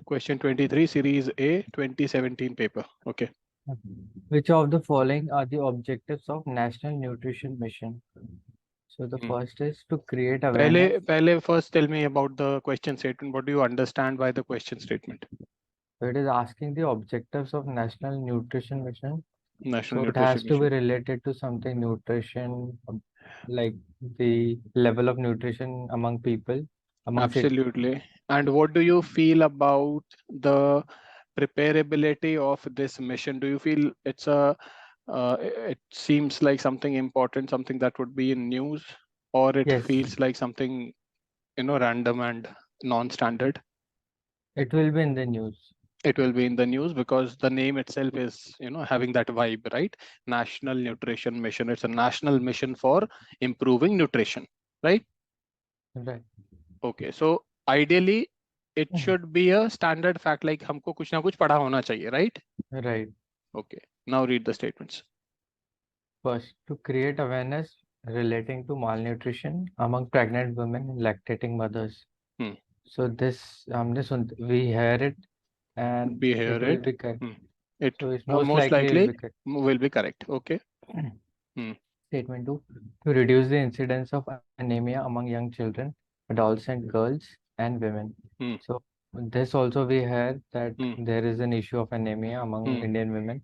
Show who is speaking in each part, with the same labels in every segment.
Speaker 1: Question 23, Series A, 2017 paper. Okay.
Speaker 2: Which of the following are the objectives of National Nutrition Mission? So the first is to create awareness.
Speaker 1: Pehle first tell me about the question statement. What do you understand by the question statement?
Speaker 2: So it is asking the objectives of National Nutrition Mission.
Speaker 1: National
Speaker 2: So it has
Speaker 1: Nutrition
Speaker 2: to be
Speaker 1: Mission.
Speaker 2: related to something nutrition, like the level of nutrition among people, among
Speaker 1: Absolutely. And what do you feel about the preparability of this mission? Do you feel it's it seems like something important, something that would be in news, or it
Speaker 2: Yes,
Speaker 1: feels like something, random and non-standard?
Speaker 2: it will be in the news.
Speaker 1: It will be in the news because the name itself is, having that vibe, right? National Nutrition Mission. It's a national mission for improving nutrition, right?
Speaker 2: Right.
Speaker 1: Okay. So ideally, it should be a standard fact, like हमको कुछ ना कुछ पढ़ा होना चाहिए, right?
Speaker 2: Right.
Speaker 1: Okay. Now read the statements.
Speaker 2: First, to create awareness relating to malnutrition among pregnant women and lactating mothers.
Speaker 1: Hmm.
Speaker 2: So we hear it and
Speaker 1: We hear
Speaker 2: it will
Speaker 1: it.
Speaker 2: be correct.
Speaker 1: It
Speaker 2: So it's most
Speaker 1: most
Speaker 2: likely will
Speaker 1: likely
Speaker 2: be correct.
Speaker 1: will be correct. Okay.
Speaker 2: Statement 2, to reduce the incidence of anemia among young children, adolescent girls and women. So this also we heard that there is an issue of anemia among Indian women.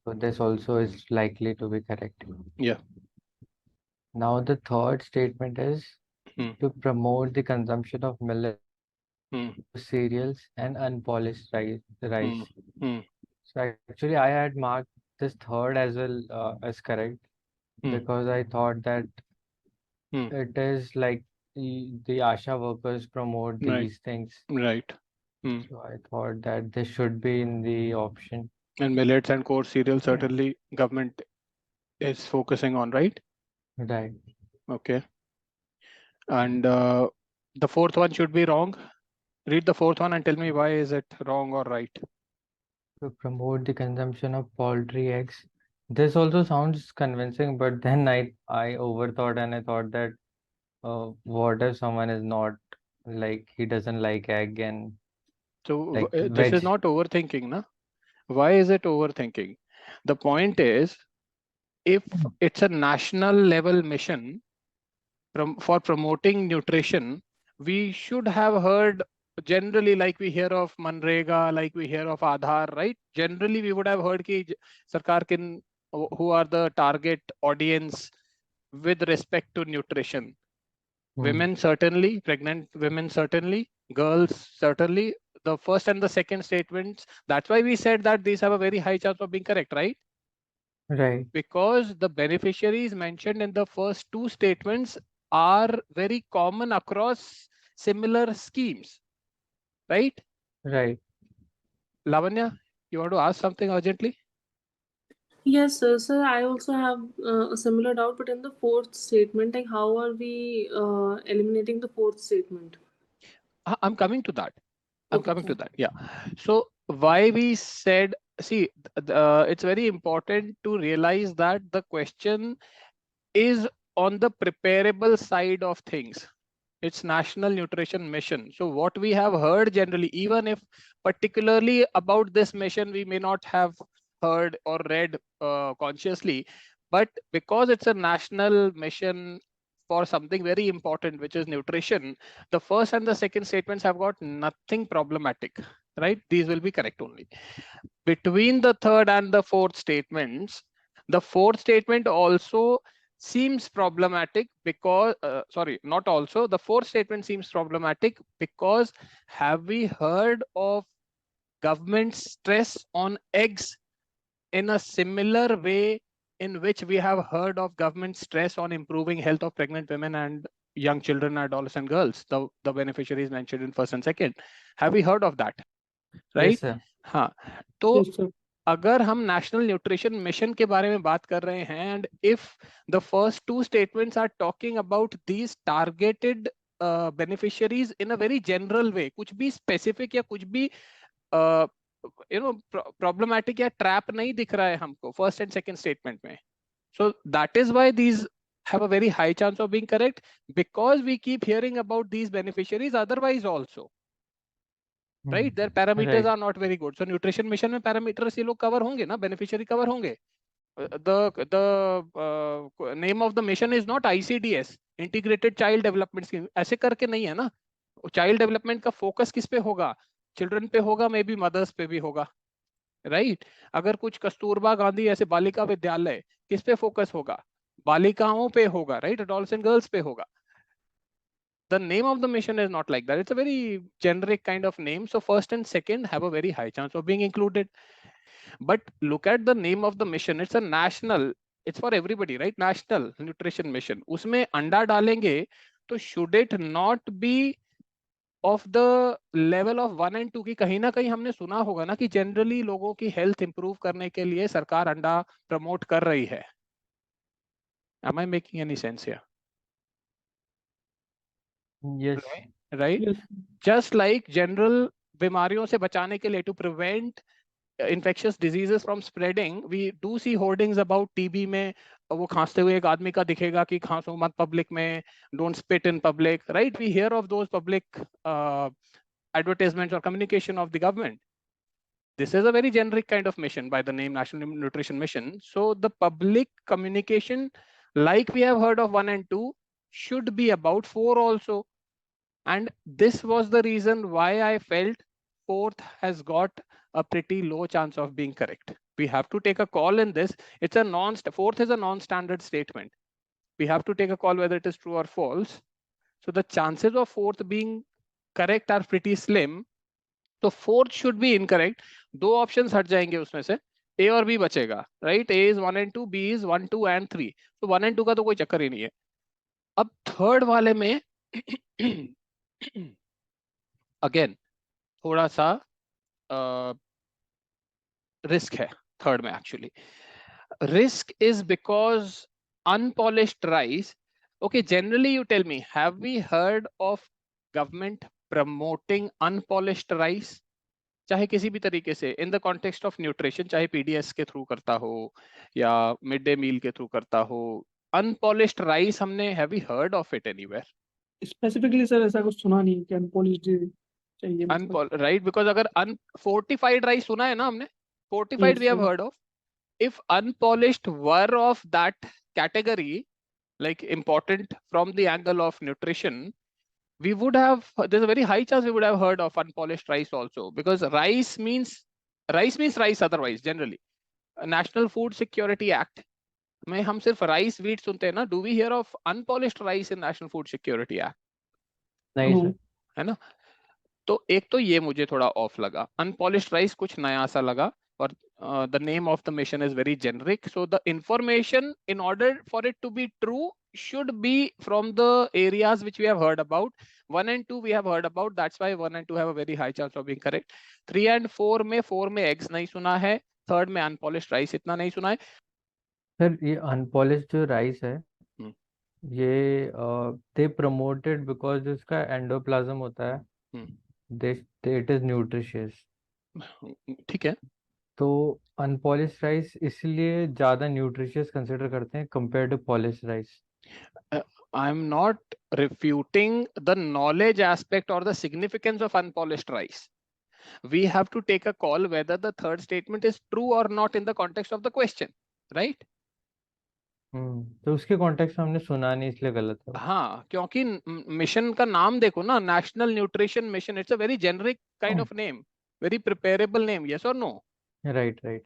Speaker 2: So this also is likely to be correct.
Speaker 1: Yeah.
Speaker 2: Now the third statement is to promote the consumption of millet, cereals and unpolished rice. So actually I had marked this third as well as correct because I thought that it is like the ASHA workers promote
Speaker 1: Right.
Speaker 2: these things.
Speaker 1: Right.
Speaker 2: So I thought that this should be in the option.
Speaker 1: And millets and coarse cereal certainly government is focusing on, right?
Speaker 2: Right.
Speaker 1: Okay. And the fourth one should be wrong. Read the fourth one and tell me why is it wrong or right.
Speaker 2: To promote the consumption of poultry eggs. This also sounds convincing, but then I overthought and I thought that what if someone is not like he doesn't like egg and
Speaker 1: So
Speaker 2: like
Speaker 1: this is
Speaker 2: veg?
Speaker 1: not overthinking, na? Why is it overthinking? The point is, if it's a national level mission for promoting nutrition, we should have heard generally, like we hear of Manrega, like we hear of Aadhaar, right? Generally, we would have heard ki Sarkar can, who are the target audience with respect to nutrition. Women certainly, pregnant women certainly, girls certainly. The first and the second statements, that's why we said that these have a very high chance of being correct, right?
Speaker 2: Right.
Speaker 1: Because the beneficiaries mentioned in the first two statements are very common across similar schemes, right?
Speaker 2: Right.
Speaker 1: Lavanya, you want to ask something urgently?
Speaker 3: Yes, sir. Sir, I also have a similar doubt, but in the fourth statement, like how are we eliminating the fourth statement?
Speaker 1: I'm coming to that. I'm
Speaker 3: Okay,
Speaker 1: coming to that. Yeah. So why we said, see, it's very important to realize that the question is on the preparable side of things. It's National Nutrition Mission. So what we have heard generally, even if particularly about this mission, we may not have heard or read consciously, but because it's a national mission for something very important, which is nutrition, the first and the second statements have got nothing problematic, right? These will be correct only. Between the third and the fourth statements, the fourth statement also seems problematic because, sorry, not also, the fourth statement seems problematic because have we heard of government stress on eggs in a similar way in which we have heard of government stress on improving health of pregnant women and young children, adolescent girls, the beneficiaries mentioned in first and second? Have we heard of that? Right?
Speaker 2: Yes, sir.
Speaker 1: हाँ, तो अगर हम national nutrition mission के बारे में बात कर रहे हैं and if the first two statements are talking about these targeted beneficiaries in a very general way, कुछ भी स्पेसिफिक या कुछ भी प्रॉब्लमैटिक या ट्रैप नहीं दिख रहा है हमको फर्स्ट एंड सेकंड स्टेटमेंट में. So that is why these have a very high chance of being correct because we keep hearing about these beneficiaries otherwise also. Right, there parameters
Speaker 2: Right.
Speaker 1: Are not very good. So nutrition mission में parameters ये लोग cover होंगे ना, beneficiary cover होंगे. The name of the mission is not ICDS, integrated child development scheme, ऐसे करके नहीं है ना. चाइल्ड डेवलपमेंट का फोकस किस पे होगा? चिल्ड्रन पे होगा, मे बी मदर्स पे भी होगा, राइट. अगर कुछ कस्तूरबा गांधी ऐसे बालिका विद्यालय, किस पे फोकस होगा? बालिकाओं पे होगा, राइट, एडोलसेंट गर्ल्स पे होगा. The name of the mission is not like that. It's a very generic kind of name. So first and second have a very high chance of being included. But look at the name of the mission. It's a national, it's for everybody, right? National nutrition mission. उसमें अंडा डालेंगे तो should it not be of the level of 1 and 2 की? कहीं ना कहीं हमने सुना होगा ना कि जनरली लोगों की हेल्थ इंप्रूव करने के लिए सरकार अंडा प्रमोट कर रही है. Am I making any sense here?
Speaker 2: Yes.
Speaker 1: Right?
Speaker 3: Yes.
Speaker 1: Just like general बीमारियों से बचाने के लिए, to prevent infectious diseases from spreading, we do see hoardings about TB में वो खांसते हुए एक आदमी का दिखेगा कि खांसो मत पब्लिक में, don't spit in public, right? We hear of those public advertisements or communication of the government. This is a very generic kind of mission by the name National Nutrition Mission. So the public communication, like we have heard of 1 and 2, should be about 4 also. And this was the reason why I felt 4th has got a pretty low chance of being correct. We have to take a call in this. It's a 4th is a non-standard statement. We have to take a call whether it is true or false. So the chances of 4th being correct are pretty slim. So 4th should be incorrect. 2 options हट जाएंगे उसमें से, A और B बचेगा, right? A is 1 and 2, B is 1, 2 and 3. So 1 and 2 का तो कोई चक्कर ही नहीं है. अब थर्ड वाले में अगेन थोड़ा सा रिस्क है. थर्ड में actually risk is because unpolished rice. Okay, generally you tell me, have we heard of government promoting unpolished rice? चाहे किसी भी तरीके से, in the context of nutrition, चाहे PDS के थ्रू करता हो या मिड डे मील के थ्रू करता हो, unpolished rice हमने, have we heard of it anywhere?
Speaker 3: Specifically sir ऐसा कुछ सुना नहीं कि अनपॉलिश्ड चाहिए
Speaker 1: right, because अगर unfortified rice सुना है ना हमने, fortified
Speaker 3: Yes,
Speaker 1: we have
Speaker 3: sir.
Speaker 1: heard of. If unpolished were of that category, like important from the angle of nutrition, we would have, there's a very high chance we would have heard of unpolished rice also, because rice means rice otherwise generally. National Food Security Act में हम सिर्फ rice wheat सुनते हैं ना. Do we hear of unpolished rice in National Food Security Act?
Speaker 2: नहीं
Speaker 3: No.
Speaker 2: Sir.
Speaker 1: है ना. तो एक तो ये मुझे थोड़ा ऑफ लगा, अनपॉलिश्ड राइस कुछ नया सा लगा, और the name of the mission is very generic. So the information, in order for it to be true, should be from the areas which we have heard about. 1 and 2 we have heard about, that's why 1 and 2 have a very high chance of being correct. 3 and 4 में eggs नहीं सुना है, third में unpolished rice इतना नहीं सुना है.
Speaker 2: Sir ये अनपॉलिश्ड जो राइस है
Speaker 1: हम्म.
Speaker 2: ये दे प्रमोटेड बिकॉज जो इसका एंडोप्लाज्म होता है दे इट इज न्यूट्रिशियस.
Speaker 1: ठीक है.
Speaker 2: तो अनपॉलिश्ड राइस इसलिए ज़्यादा न्यूट्रिशियस कंसिडर करते हैं compare to polished rice.
Speaker 1: I'm not refuting the knowledge aspect or the significance of unpolished rice. We have to take a call whether the third statement is true or not in the context of the question, right?
Speaker 2: तो उसके context में हमने सुना नहीं इसलिए गलत है.
Speaker 1: हाँ, क्योंकि मिशन का नाम देखो ना, national nutrition mission. It's a very generic kind of name, very preparable name. Yes और नो?
Speaker 2: Right right.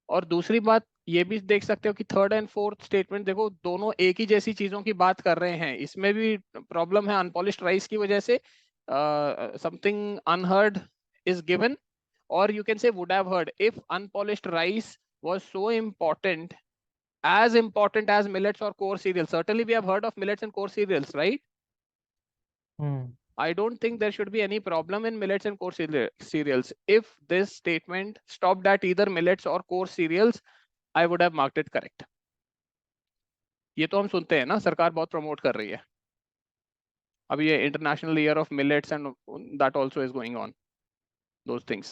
Speaker 1: और दूसरी बात ये भी देख सकते हो कि थर्ड एंड फोर्थ स्टेटमेंट देखो, दोनों एक ही जैसी चीजों की बात कर रहे हैं. इसमें भी प्रॉब्लम है अनपॉलिश्ड राइस की वजह से. Something unheard is given, or you can say would have heard. If unpolished rice was so important, as important as millets or core cereals, certainly we have heard of millets and core cereals, right? I don't think there should be any problem in millets and core cereals. If this statement stopped at either millets or core cereals, I would have marked it correct. ये तो हम सुनते हैं ना, सरकार बहुत promote कर रही है. अभी ये international year of millets and that also is going on, those things.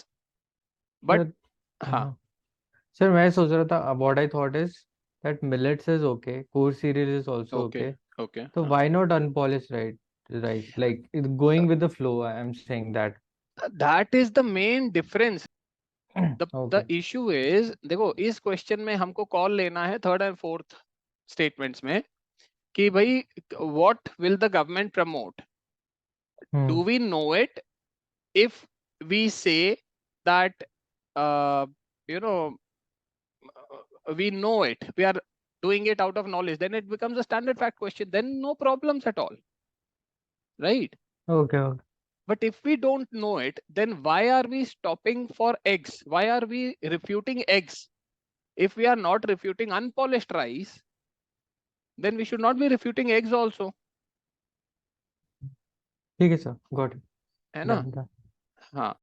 Speaker 1: But हाँ
Speaker 2: सर मैं सोच रहा था what I thought is that millets is okay, core cereal is also okay. So why not unpolished rice? Like going with the flow, I am saying that.
Speaker 1: That is the main difference. The
Speaker 2: Okay.
Speaker 1: issue is, देखो इस question में हमको call लेना है third and fourth statements में कि भाई what will the government promote? Do we know it? If we say that you know we know it, we are doing it out of knowledge, then it becomes a standard fact question, then no problems at all, right?
Speaker 2: Okay.
Speaker 1: But if we don't know it, then why are we stopping for eggs? Why are we refuting eggs? If we are not refuting unpolished rice, then we should not be refuting eggs also.
Speaker 2: ठीक है sir, got it,
Speaker 1: है ना?
Speaker 2: Done.
Speaker 1: हाँ